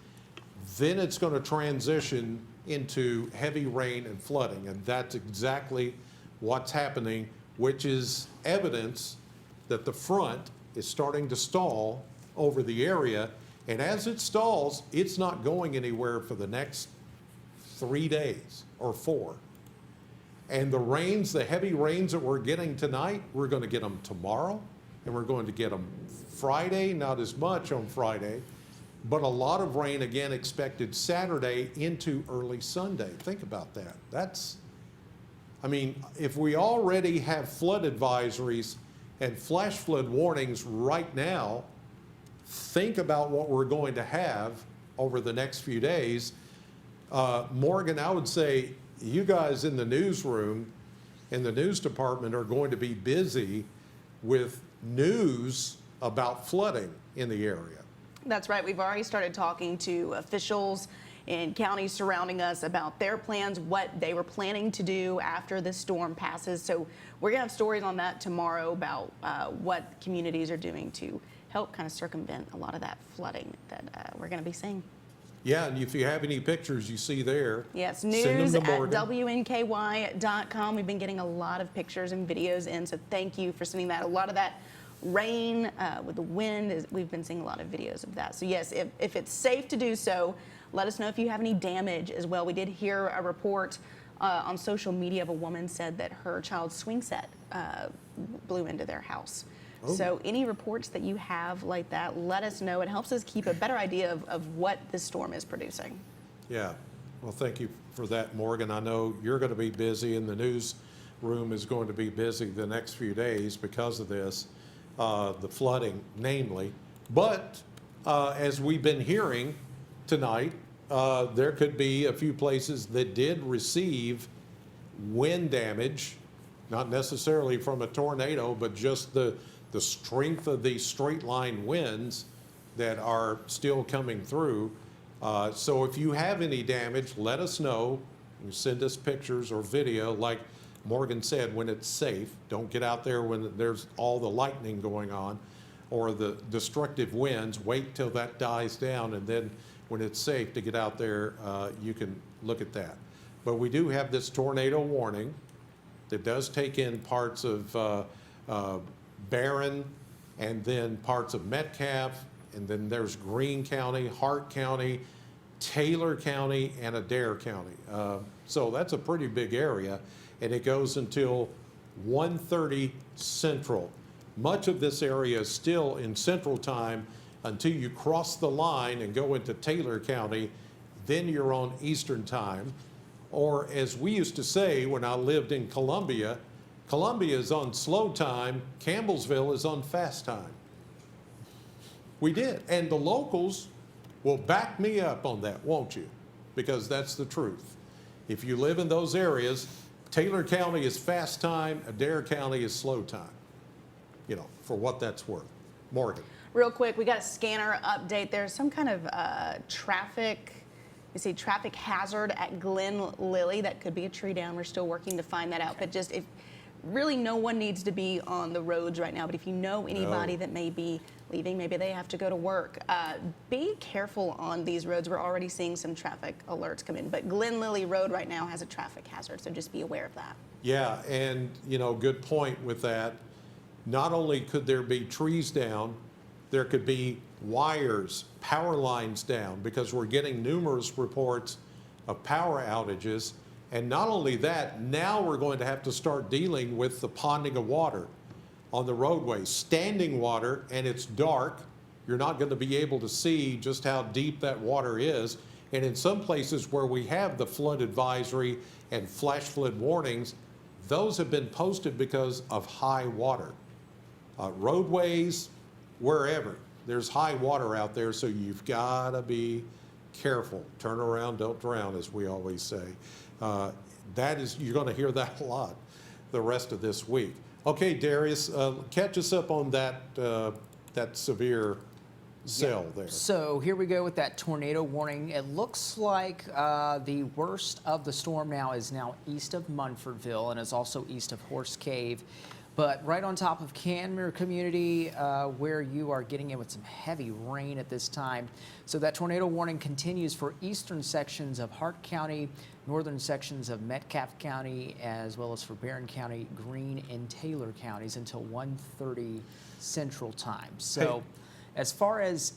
Then it's going to transition into heavy rain and flooding. And that's exactly what's happening, which is evidence that the front is starting to stall over the area. And as it stalls, it's not going anywhere for the next 3 days or 4. And the heavy rains that we're getting tonight, we're going to get them tomorrow, and we're going to get them Friday, not as much on Friday, but a lot of rain again expected Saturday into early Sunday. Think about that. I mean, if we already have flood advisories and flash flood warnings right now, think about what we're going to have over the next few days. Morgan, I would say you guys in the newsroom, in the news department, are going to be busy with news about flooding in the area. That's right. We've already started talking to officials in counties surrounding us about their plans, what they were planning to do after the storm passes. So we're going to have stories on that tomorrow about what communities are doing to help kind of circumvent a lot of that flooding that we're going to be seeing. Yeah, and if you have any pictures you see there, yes, send news them at to Morgan. WNKY.com. We've been getting a lot of pictures and videos in, so thank you for sending that. A lot of that rain with the wind, we've been seeing a lot of videos of that. So yes, if it's safe to do so, let us know if you have any damage as well. We did hear a report on social media of a woman said that her child's swing set blew into their house. Oh. So any reports that you have like that, let us know. It helps us keep a better idea of what this storm is producing. Yeah, well, thank you for that, Morgan. I know you're going to be busy, and the newsroom is going to be busy the next few days because of this, the flooding, namely. But as we've been hearing tonight, there could be a few places that did receive wind damage, not necessarily from a tornado, but just the strength of these straight line winds that are still coming through. So if you have any damage, let us know. You send us pictures or video, like Morgan said, when it's safe. Don't get out there when there's all the lightning going on or the destructive winds. Wait till that dies down, and then when it's safe to get out there, you can look at that. But we do have this tornado warning that does take in parts of Barron, and then parts of Metcalfe, and then there's Greene County, Hart County, Taylor County, and Adair County. So that's a pretty big area, and it goes until 1:30 Central. Much of this area is still in Central Time until you cross the line and go into Taylor County, then you're on Eastern Time. Or as we used to say when I lived in Columbia, Columbia is on slow time, Campbellsville is on fast time. We did, and the locals will back me up on that, won't you? Because that's the truth. If you live in those areas, Taylor County is fast time, Adair County is slow time, you know, for what that's worth. Morgan. Real quick, we got a scanner update. There's some kind of traffic hazard at Glen Lily. That could be a tree down. We're still working to find that out. But just if really no one needs to be on the roads right now. But if you know anybody that may be leaving, maybe they have to go to work, be careful on these roads. We're already seeing some traffic alerts come in. But Glen Lily Road right now has a traffic hazard, so just be aware of that. Yeah, and you know, good point with that. Not only could there be trees down, there could be wires, power lines down, because we're getting numerous reports of power outages. And not only that, now we're going to have to start dealing with the ponding of water on the roadways, standing water, and it's dark. You're not going to be able to see just how deep that water is. And in some places where we have the flood advisory and flash flood warnings, those have been posted because of high water. Roadways, wherever, there's high water out there, so you've got to be careful. Turn around, don't drown, as we always say. You're going to hear that a lot the rest of this week. Okay, Darius, catch us up on that severe cell there. So here we go with that tornado warning. It looks like the worst of the storm now is east of Munfordville, and is also east of Horse Cave. But right on top of Canmere community, where you are getting in with some heavy rain at this time. So that tornado warning continues for eastern sections of Hart County, northern sections of Metcalfe County, as well as for Barron County, Greene, and Taylor counties until 1:30 Central Time. So as far as,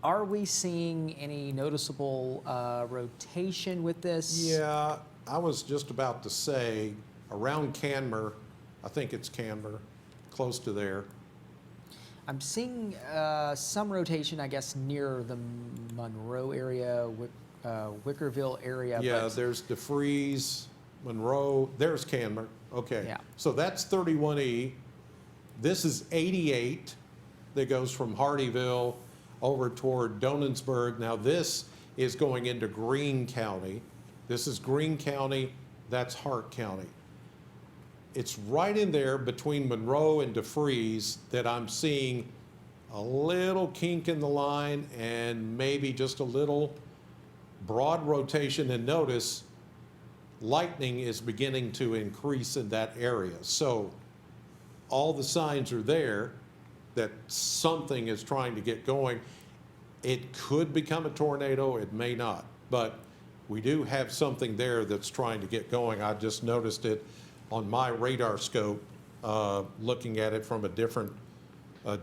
are we seeing any noticeable rotation with this? Yeah, I was just about to say, around Canmere, I think it's Canmere, close to there. I'm seeing some rotation, I guess, near the Monroe area, Wickerville area. Yeah, but there's DeFreeze, Monroe, there's Canmer. Okay. Yeah. So that's 31E. This is 88 that goes from Hardyville over toward Donensburg. Now this is going into Greene County. This is Greene County, that's Hart County. It's right in there between Monroe and DeFreeze that I'm seeing a little kink in the line and maybe just a little broad rotation. And notice lightning is beginning to increase in that area. So all the signs are there that something is trying to get going. It could become a tornado, it may not, but we do have something there that's trying to get going. I just noticed it on my radar scope, looking at it from a different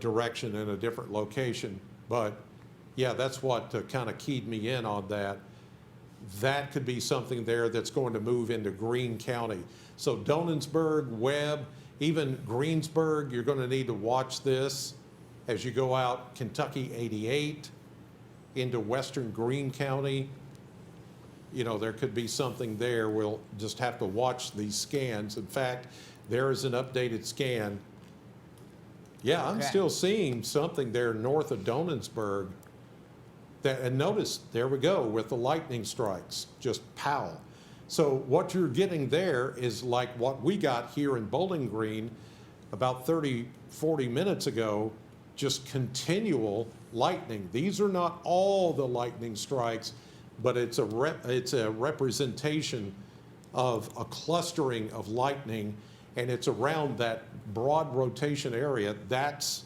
direction in a different location. But yeah, that's what kind of keyed me in on that. That could be something there that's going to move into Greene County. So Donensburg, Webb, even Greensburg, you're going to need to watch this as you go out Kentucky 88 into western Greene County. You know, there could be something there. We'll just have to watch these scans. In fact, there is an updated scan. Yeah, I'm Okay. still seeing something there north of Donensburg. And notice, there we go with the lightning strikes, just pow. So what you're getting there is like what we got here in Bowling Green about 30, 40 minutes ago, just continual lightning. These are not all the lightning strikes, but it's a representation of a clustering of lightning, and it's around that broad rotation area. That's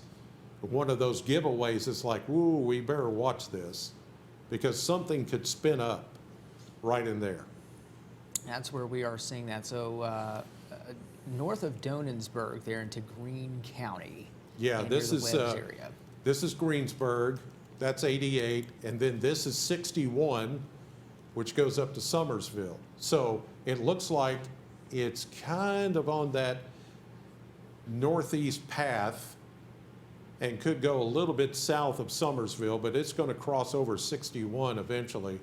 one of those giveaways. It's like, ooh, we better watch this because something could spin up right in there. that's where we are seeing that. So north of Donensburg, there into Greene County. Yeah, and this near the is Webbs area. this is Greensburg. That's 88, and then this is 61, which goes up to Summersville. So it looks like it's kind of on that northeast path and could go a little bit south of Summersville, but it's going to cross over 61 eventually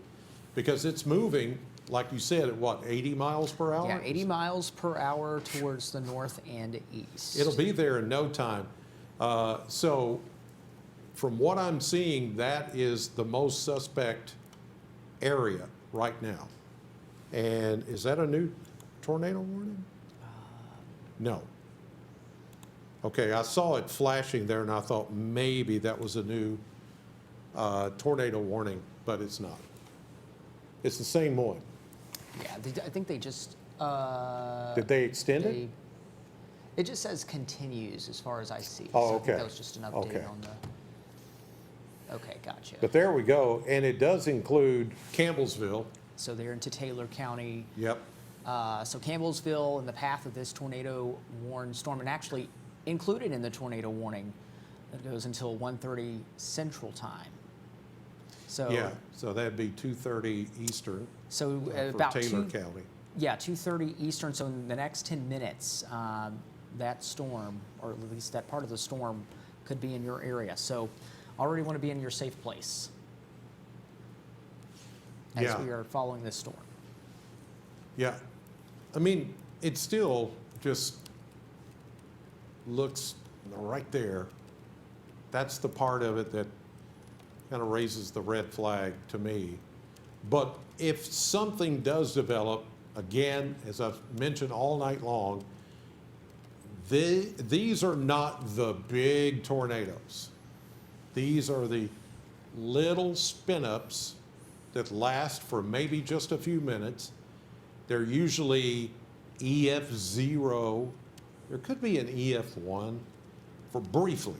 because it's moving, like you said, at what, 80 miles per hour? Yeah, 80 miles per hour towards the north and east. It'll be there in no time. So from what I'm seeing, that is the most suspect area right now. And is that a new tornado warning? No. Okay, I saw it flashing there and I thought maybe that was a new tornado warning, but it's not. It's the same one. Yeah, I think they just. Did they extend it? It just says continues as far as I see. Oh, So I think okay. that was just an update Okay. on the. Okay, gotcha. But there we go, and it does include Campbellsville. So they're into Taylor County. Yep. So Campbellsville in the path of this tornado warned storm, and actually included in the tornado warning that goes until 1:30 Central Time. So Yeah, so that'd be 2:30 Eastern So for about Taylor County. Yeah, 2:30 Eastern. So in the next 10 minutes, that storm, or at least that part of the storm, could be in your area. So already want to be in your safe place as Yeah. we are following this storm. Yeah, I mean, it still just looks right there. That's the part of it that kind of raises the red flag to me. But if something does develop, again, as I've mentioned all night long, these are not the big tornadoes. These are the little spin-ups that last for maybe just a few minutes. They're usually EF0. There could be an EF1 for briefly.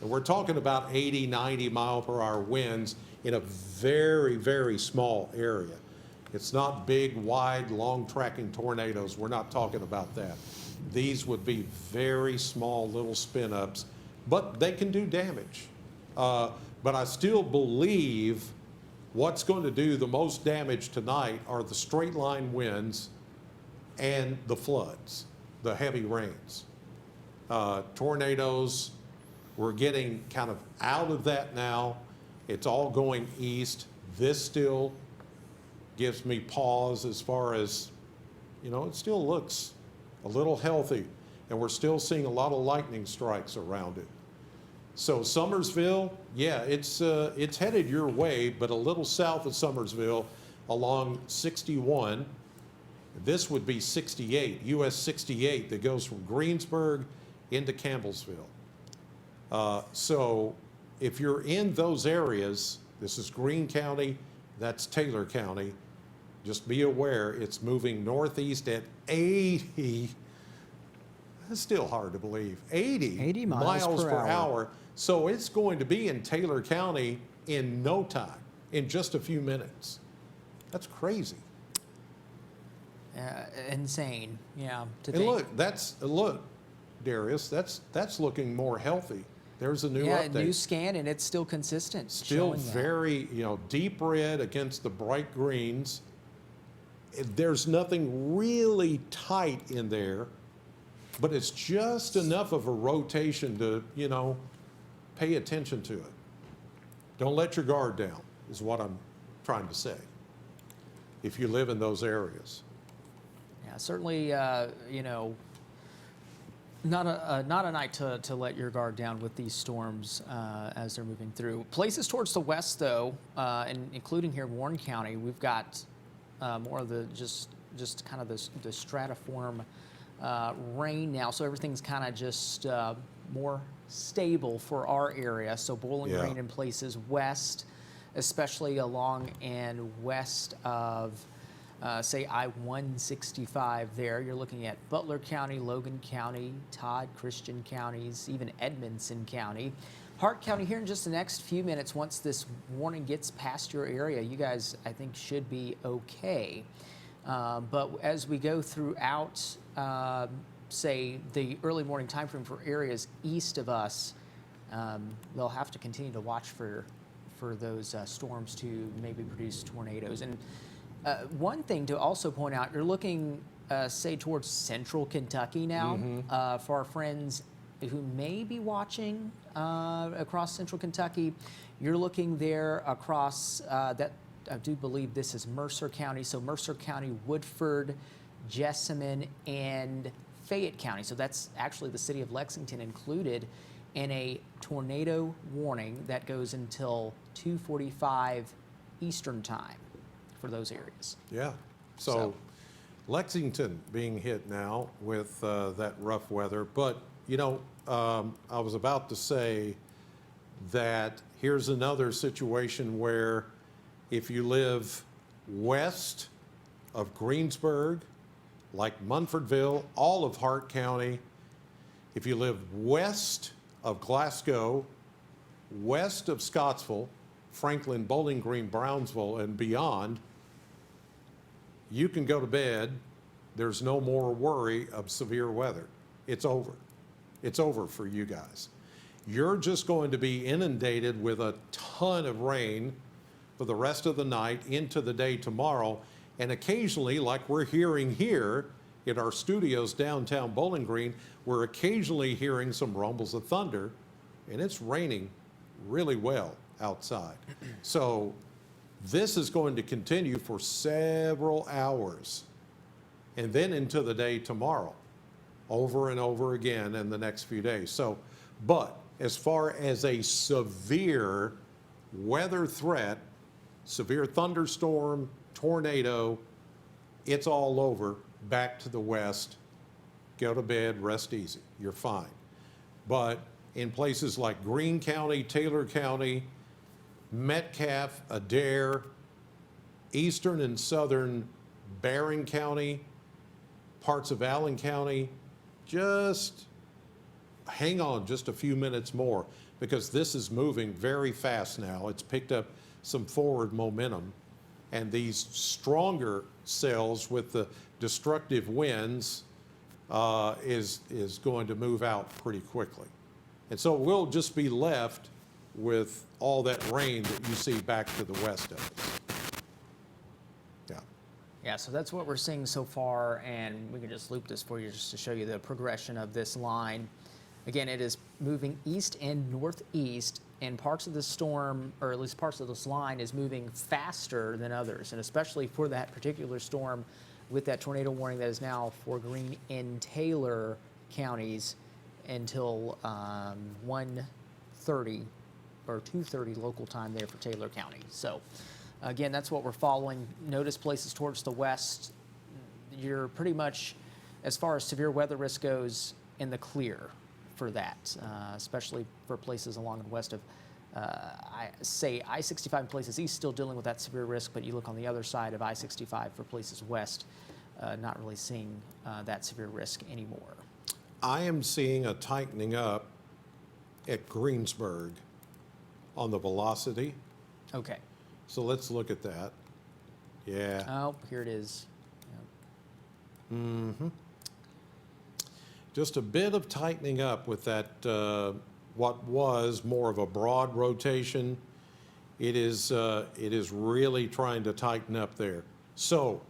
And we're talking about 80, 90 mile per hour winds in a very, very small area. It's not big, wide, long tracking tornadoes. We're not talking about that. These would be very small little spin ups, but they can do damage. But I still believe what's going to do the most damage tonight are the straight line winds and the floods, the heavy rains. Tornadoes, We're getting kind of out of that now. It's all going east. This still gives me pause as far as, it still looks a little healthy, and we're still seeing a lot of lightning strikes around it. So Summersville, yeah, it's headed your way, but a little south of Summersville along 61. This would be 68, US 68, that goes from Greensburg into Campbellsville. So if you're in those areas, this is Greene County, that's Taylor County, just be aware it's moving northeast at 80. That's still hard to believe. 80 miles per hour. So it's going to be in Taylor County in no time, in just a few minutes. That's crazy. Insane, yeah. To And think. look, Darius, that's looking more healthy. There's a new Yeah, update. new scan, and it's still consistent. Still showing that. very, deep red against the bright greens. There's nothing really tight in there, but it's just enough of a rotation to, pay attention to it. Don't let your guard down, is what I'm trying to say, if you live in those areas. Yeah, certainly, not a night to let your guard down with these storms as they're moving through. Places towards the west, though, and including here Warren County, we've got more of the just kind of the stratiform rain now, so everything's kind of just more stable for our area. So Bowling Green in places west, especially along and west of say I-165 there. You're looking at Butler County, Logan County, Todd, Christian counties, even Edmondson County. Hart County here in just the next few minutes. Once this warning gets past your area, you guys, I think, should be okay. But as we go throughout, say, the early morning time frame for areas east of us, they'll have to continue to watch for those storms to maybe produce tornadoes. And one thing to also point out, you're looking, say, towards central Kentucky now. For our friends who may be watching across central Kentucky, you're looking there across that. I do believe this is Mercer County. So Mercer County, Woodford, Jessamine, and Fayette County. So that's actually the city of Lexington included in a tornado warning that goes until 2:45 Eastern time for those areas. Yeah. So Lexington being hit now with that rough weather. But, I was about to say that here's another situation where if you live west of Greensburg, like Munfordville, all of Hart County, if you live west of Glasgow, west of Scottsville, Franklin, Bowling Green, Brownsville, and beyond, you can go to bed. There's no more worry of severe weather. It's over. It's over for you guys. You're just going to be inundated with a ton of rain for the rest of the night into the day tomorrow. And occasionally, like we're hearing here in our studios downtown Bowling Green, we're occasionally hearing some rumbles of thunder, and it's raining really well outside. So this is going to continue for several hours and then into the day tomorrow, over and over again in the next few days. So, but as far as a severe weather threat, severe thunderstorm, tornado, it's all over. Back to the west. Go to bed, rest easy. You're fine. But in places like Greene County, Taylor County, Metcalfe, Adair, eastern and southern Barron County, parts of Allen County, just hang on just a few minutes more, because this is moving very fast now. It's picked up some forward momentum, and these stronger cells with the destructive winds is going to move out pretty quickly. And so we'll just be left with all that rain that you see back to the west of us. Yeah. Yeah, so that's what we're seeing so far, and we can just loop this for you just to show you the progression of this line. Again, it is moving east and northeast, and parts of the storm, or at least parts of this line, is moving faster than others, and especially for that particular storm with that tornado warning that is now for Greene and Taylor counties until 1:30 or 2:30 local time there for Taylor County. So again, that's what we're following. Notice places towards the west, you're pretty much, as far as severe weather risk goes, in the clear for that, especially for places along the west of, I-65 and places east still dealing with that severe risk, but you look on the other side of I-65 for places west, not really seeing that severe risk anymore. I am seeing a tightening up at Greensburg on the velocity. Okay. So let's look at that. Yeah. Oh, here it is. Yep. Just a bit of tightening up with that, what was more of a broad rotation. It is really trying to tighten up there. So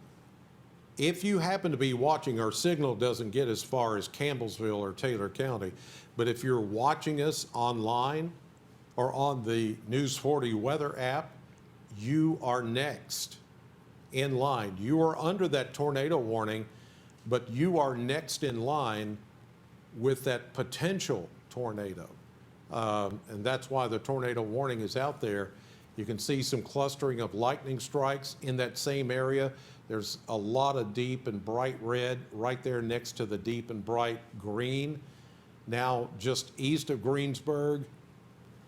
if you happen to be watching, our signal doesn't get as far as Campbellsville or Taylor County, but if you're watching us online or on the News 40 weather app, you are next in line. You are under that tornado warning, but you are next in line with that potential tornado. And that's why the tornado warning is out there. You can see some clustering of lightning strikes in that same area. There's a lot of deep and bright red right there next to the deep and bright green. Now, just east of Greensburg,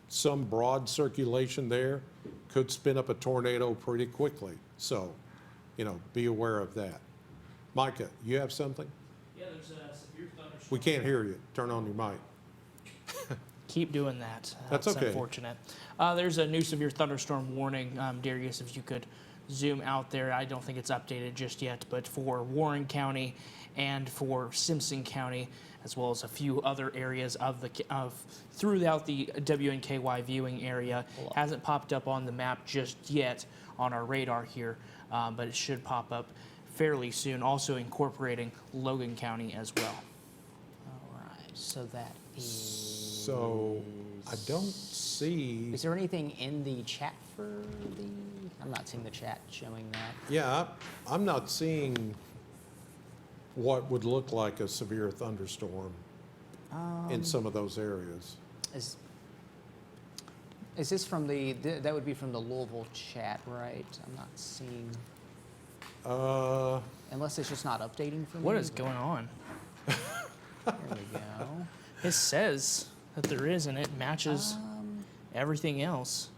some broad circulation there could spin up a tornado pretty quickly. So, be aware of that. Micah, you have something? Yeah, there's a severe thunderstorm. We can't hear you. Turn on your mic. Keep doing that. That's It's okay. unfortunate. There's a new severe thunderstorm warning. Darius, if you could zoom out there. I don't think it's updated just yet, but for Warren County and for Simpson County, as well as a few other areas throughout the WNKY viewing area. Hasn't popped up on the map just yet on our radar here, but it should pop up fairly soon, also incorporating Logan County as well. All right. So that is. So I don't see. Is there anything in the chat for the? I'm not seeing the chat showing that. Yeah, I'm not seeing what would look like a severe thunderstorm in some of those areas. Is this from the? That would be from the Louisville chat, right? I'm not seeing. Unless it's just not updating for me. What is going on? There we go. It says that there is, and it matches everything else.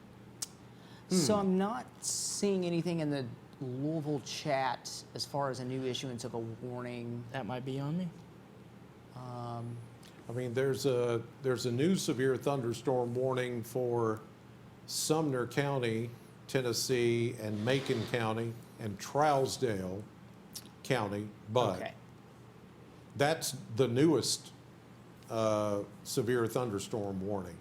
So I'm not seeing anything in the Louisville chat as far as a new issuance of a warning. That might be on me. I mean, there's a new severe thunderstorm warning for Sumner County, Tennessee, and Macon County, and Trousdale County, but Okay. that's the newest severe thunderstorm warning.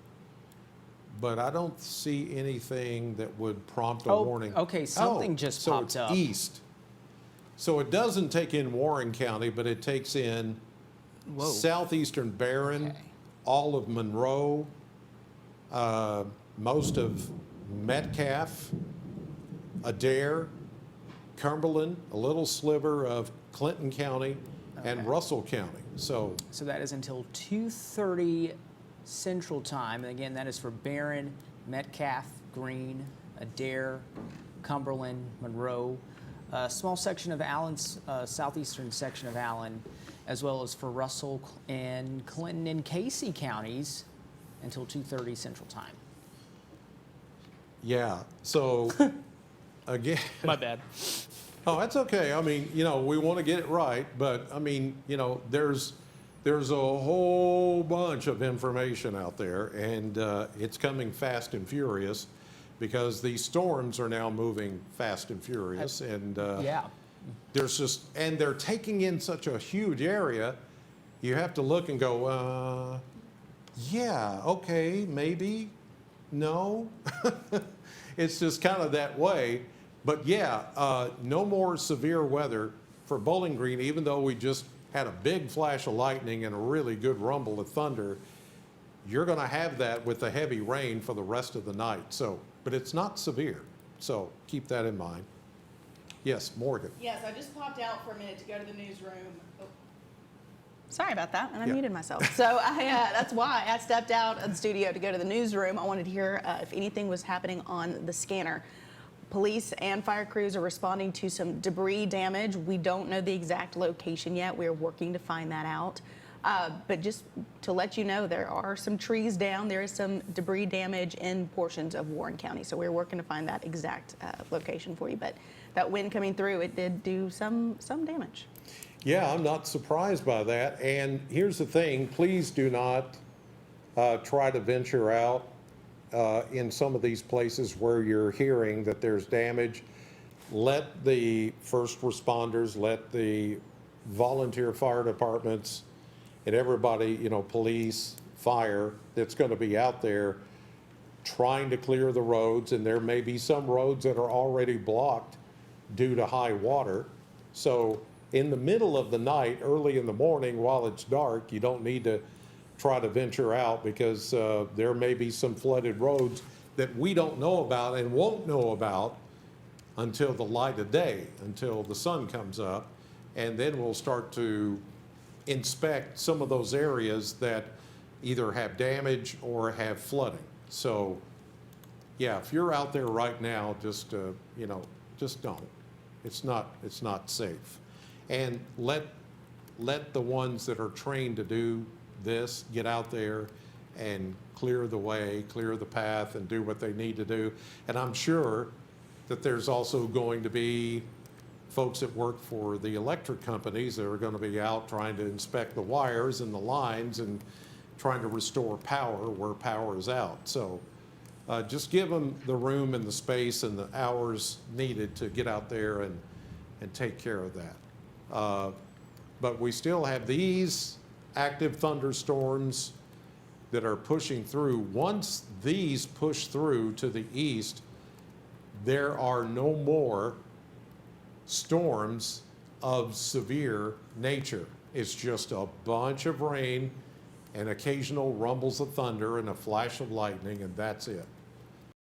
But I don't see anything that would prompt a Oh, warning. okay, something just so popped it's up. east. So it doesn't take in Warren County, but it takes in Whoa. southeastern Barron, Okay. all of Monroe, most of Metcalfe, Adair, Cumberland, a little sliver of Clinton County, and Okay. Russell County. So So that is until 2:30 Central Time. And again, that is for Barron, Metcalfe, Greene, Adair, Cumberland, Monroe, a small section of Allen's, southeastern section of Allen, as well as for Russell and Clinton and Casey counties until 2:30 Central Time. yeah, so again. My bad. Oh, that's okay. I mean, we want to get it right, but I mean, there's a whole bunch of information out there, and it's coming fast and furious because these storms are now moving fast and furious, and Yeah. and they're taking in such a huge area. You have to look and go, yeah, okay, maybe, no. It's just kind of that way. But yeah, no more severe weather for Bowling Green, even though we just had a big flash of lightning and a really good rumble of thunder, you're going to have that with the heavy rain for the rest of the night. So, but it's not severe. So keep that in mind. Yes, Morgan. Yes, I just popped out for a minute to go to the newsroom. Oh. Sorry about that, and I Yeah. muted myself. So that's why I stepped out of the studio to go to the newsroom. I wanted to hear if anything was happening on the scanner. Police and fire crews are responding to some debris damage. We don't know the exact location yet. We're working to find that out. But just to let you know, there are some trees down. There is some debris damage in portions of Warren County. So we're working to find that exact location for you. But that wind coming through, it did do some damage. Yeah, I'm not surprised by that. And here's the thing, please do not try to venture out in some of these places where you're hearing that there's damage. Let the first responders, let the volunteer fire departments and everybody, you know, police, fire, that's going to be out there trying to clear the roads. And there may be some roads that are already blocked due to high water. So in the middle of the night, early in the morning, while it's dark, you don't need to try to venture out because there may be some flooded roads that we don't know about and won't know about until the light of day, until the sun comes up. And then we'll start to inspect some of those areas that either have damage or have flooding. So, yeah, if you're out there right now, just, you know, just don't. It's not safe. And let the ones that are trained to do this get out there and clear the way, clear the path, and do what they need to do. And I'm sure that there's also going to be folks that work for the electric companies that are going to be out trying to inspect the wires and the lines and trying to restore power where power is out. So just give them the room and the space and the hours needed to get out there and take care of that. But we still have these active thunderstorms that are pushing through. Once these push through to the east, there are no more storms of severe nature. It's just a bunch of rain and occasional rumbles of thunder and a flash of lightning, and that's it.